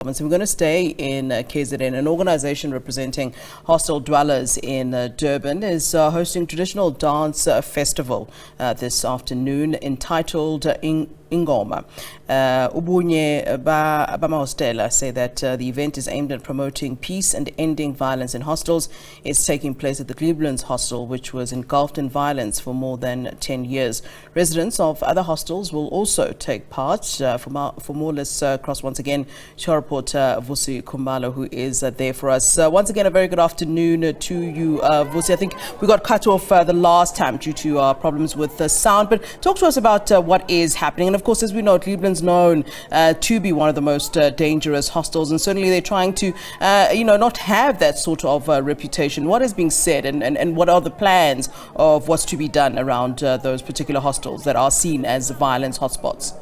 So we're going to stay in KZN. An organization representing hostel dwellers in Durban is hosting traditional dance festival this afternoon entitled Ingoma. Ubunye Bamahostela say that the event is aimed at promoting peace and ending violence in hostels. It's taking place at the Glebelands hostel, which was engulfed in violence for more than 10 years. Residents of other hostels will also take part. For more, let's cross once again to our reporter Vusi Khumalo, who is there for us. Once again, a very good afternoon to you, Vusi. I think we got cut off the last time due to problems with the sound, but talk to us about what is happening. And of course, as we know, Glebelands known to be one of the most dangerous hostels, and certainly they're trying to, not have that sort of reputation. What is being said, and what are the plans of what's to be done around those particular hostels that are seen as violence hotspots?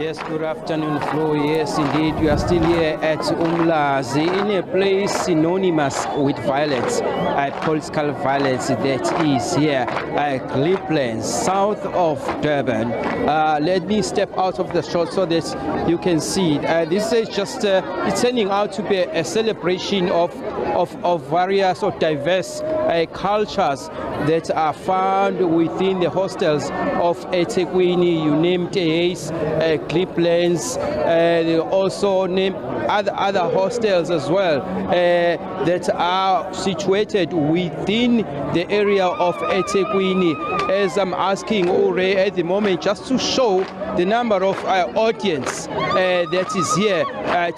Yes, good afternoon, Flo. Yes, indeed, we are still here at Umlazi, in a place synonymous with violence, political violence that is here at Glebelands, south of Durban. Let me step out of the shot so that you can see. This is just it's turning out to be a celebration of various or diverse cultures that are found within the hostels of eThekwini. You named Ace, Glebelands, they also name other hostels as well that are situated within the area of eThekwini. As I'm asking Ure at the moment, just to show the number of audience that is here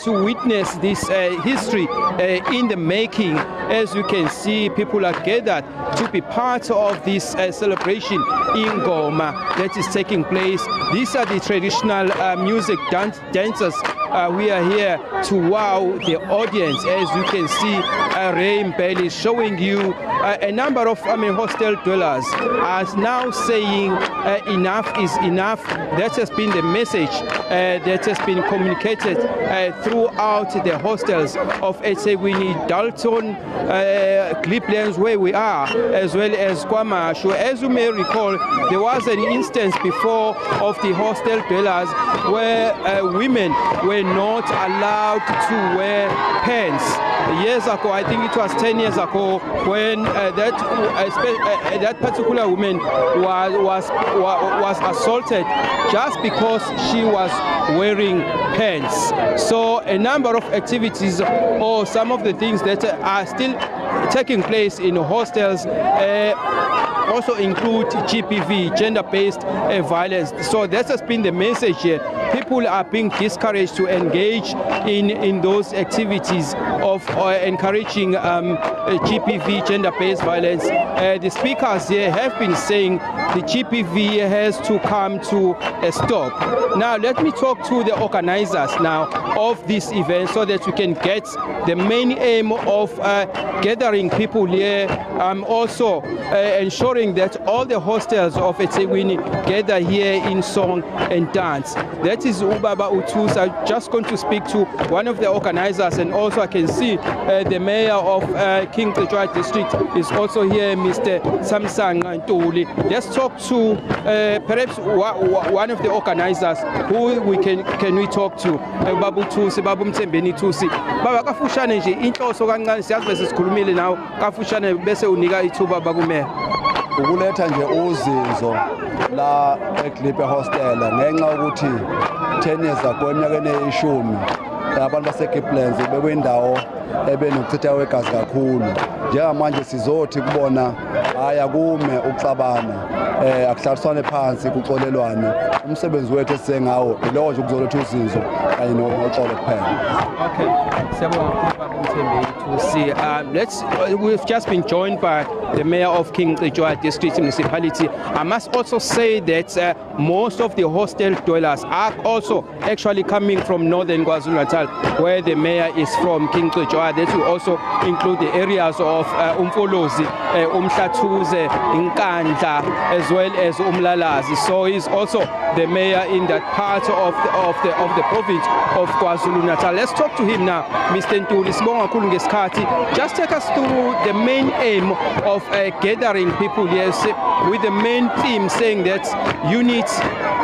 to witness this history in the making. As you can see, people are gathered to be part of this celebration in Ingoma that is taking place. These are the traditional music dancers. We are here to wow the audience. As you can see, Ray Mbele is showing you a number of hostel dwellers are now saying enough is enough. That has been the message that has been communicated throughout the hostels of eThekwini, Dalton, Glebelands, where we are, as well as KwaMashu. As you may recall, there was an instance before of the hostel dwellers where women were not allowed to wear pants. Years ago, I think it was 10 years ago, when that particular woman was assaulted just because she was wearing pants. So a number of activities, or some of the things that are still taking place in hostels also include GBV, gender-based violence. So that has been the message here. People are being discouraged to engage in those activities of encouraging GBV, gender-based violence. The speakers here have been saying the GBV has to come to a stop. Now let me talk to the organizers now of this event so that we can get the main aim of gathering people here, also ensuring that all the hostels of eThekwini gather here in song and dance. That is Ubaba Utus. I'm just going to speak to one of the organizers, and also I can see the mayor of King Cetshwayo district is also here, Mr. Thamsanqa Ntuli. Let's talk to perhaps one of the organizers who can we talk to. Babu Tusi, Babu Mtsembeni Tusi. Baba kafushane nje inhloso kancane siyazi bese sikhulumile nawe kafushane bese unika ithuba bakumeya. Ukuletha nje uzinzo la eGlebe hostel ngenxa ukuthi 10 years ago eminyakeni eyishumi abantu baseGlebelands bekwindawo ebenokuchitha kwegazi kakhulu. Njengamanje sizothi kubona haya kume ukuxabana, akuhlaliswane phansi kuxolelwane. Umsebenzi wethu esengawo ilowo nje ukuzoletha uzinzo kanye noxolo kuphela. Okay, we've just been joined by the mayor of King Cetshwayo district municipality. I must also say that most of the hostel dwellers are also actually coming from northern KwaZulu-Natal, where the mayor is from, King Cetshwayo. That will also include the areas of Umfolozi, Umhlathuze, Inkandla, as well as Umlalazi. So he's also the mayor in that part of the province of KwaZulu-Natal. Let's talk to him now, Mr. Ntuli. Just take us through the main aim of gathering people here with the main theme saying that unity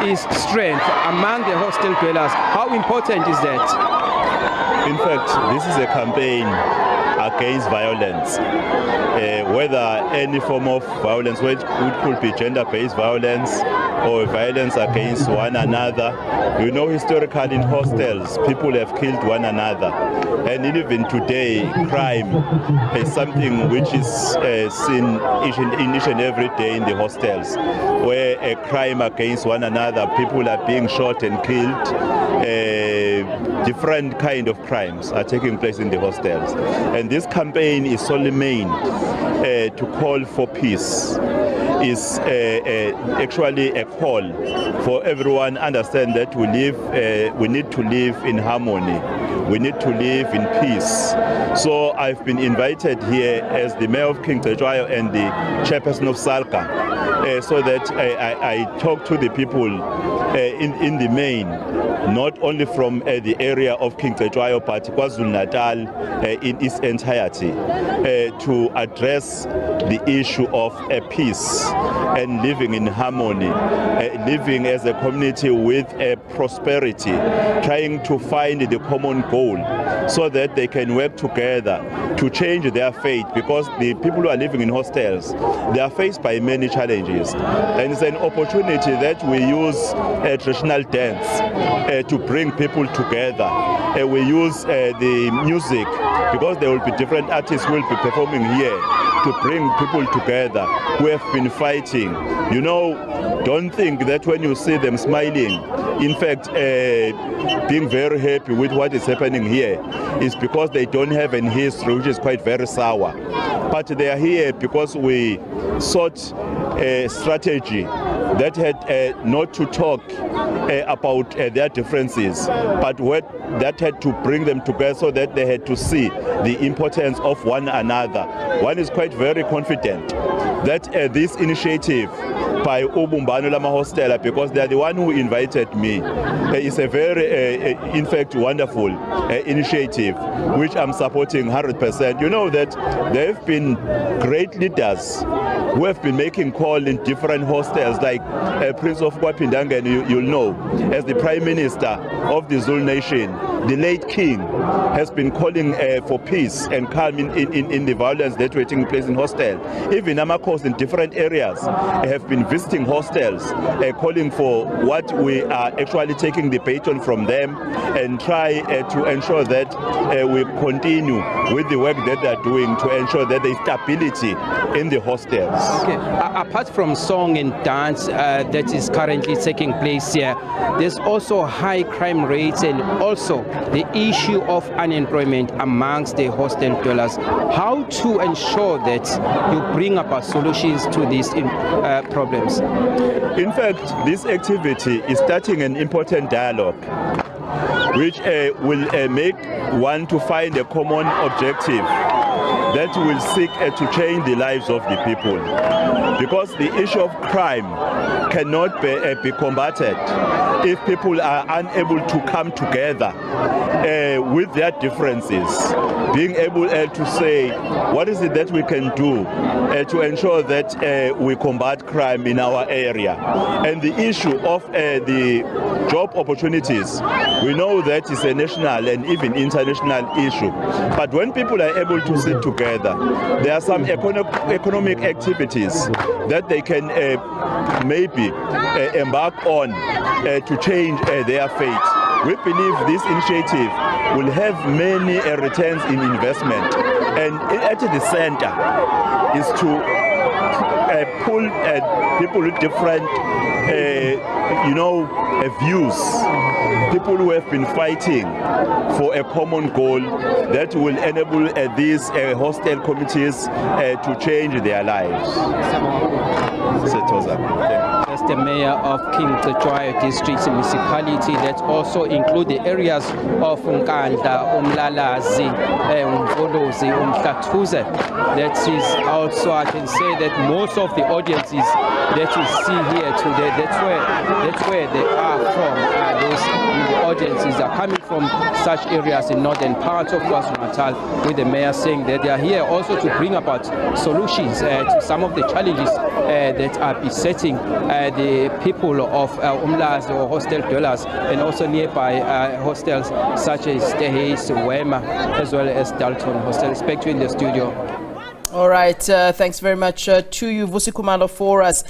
is strength among the hostel dwellers. How important is that? In fact, this is a campaign against violence, whether any form of violence, which could be gender-based violence or violence against one another. You know, historically in hostels, people have killed one another. And even today, crime is something which is seen each and every day in the hostels, where a crime against one another, people are being shot and killed. Different kind of crimes are taking place in the hostels. And this campaign is solely meant to call for peace. Is actually a call for everyone to understand that we need to live in harmony. We need to live in peace. So I've been invited here as the mayor of King Cetshwayo and the chairperson of SALCA, so that I talk to the people in the main, not only from the area of King Cetshwayo, but KwaZulu-Natal in its entirety, to address the issue of peace and living in harmony, living as a community with prosperity, trying to find the common goal so that they can work together to change their fate, because the people who are living in hostels, they are faced by many challenges, and it's an opportunity that we use traditional dance to bring people together. We use the music, because there will be different artists who will be performing here, to bring people together who have been fighting. You know, don't think that when you see them smiling, in fact, being very happy with what is happening here, is because they don't have any history, which is quite very sour. But they are here because we sought a strategy that had not to talk about their differences, but that had to bring them together, so that they had to see the importance of one another. One is quite very confident that this initiative by Ubunye Bamahostela, because they are the one who invited me, is a very, in fact, wonderful initiative, which I'm supporting 100%. You know that there have been great leaders who have been making call in different hostels, like Prince of Kwapindangan, you'll know, as the Prime Minister of the Zulu Nation. The late King has been calling for peace and calm in the violence that were taking place in hostels. Even Amakos in different areas have been visiting hostels, calling for what we are actually taking the baton from them, and try to ensure that we continue with the work that they are doing to ensure that there is stability in the hostels. Okay. Apart from song and dance that is currently taking place here, there's also high crime rates and also the issue of unemployment amongst the hostel dwellers. How to ensure that you bring about solutions to these problems? In fact, this activity is starting an important dialogue, which will make one to find a common objective that will seek to change the lives of the people. Because the issue of crime cannot be combated if people are unable to come together with their differences, being able to say, what is it that we can do to ensure that we combat crime in our area. And the issue of the job opportunities, we know that is a national and even international issue. But when people are able to sit together, there are some economic activities that they can maybe embark on to change their fate. We believe this initiative will have many returns in investment, and at the center is to pull people with different views, people who have been fighting for a common goal that will enable these hostel committees to change their lives. That's the mayor of King Cetshwayo District Municipality, that also include the areas of Nkandla, Umlalazi, Umvolozi, Umhlathuze. That is also, I can say that most of the audiences that you see here today, that's where they are from, those in the audiences are coming from such areas in northern parts of KwaZulu-Natal, with the mayor saying that they are here also to bring about solutions to some of the challenges that are besetting the people of Umlazi or hostel dwellers, and also nearby hostels such as Tehis, Wema, as well as Dalton Hostel. Back to you in the studio. All right, thanks very much to you, Vusi Khumalo, for us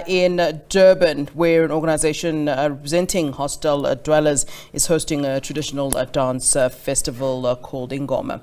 in Durban, where an organization representing hostel dwellers is hosting a traditional dance festival called Ingoma.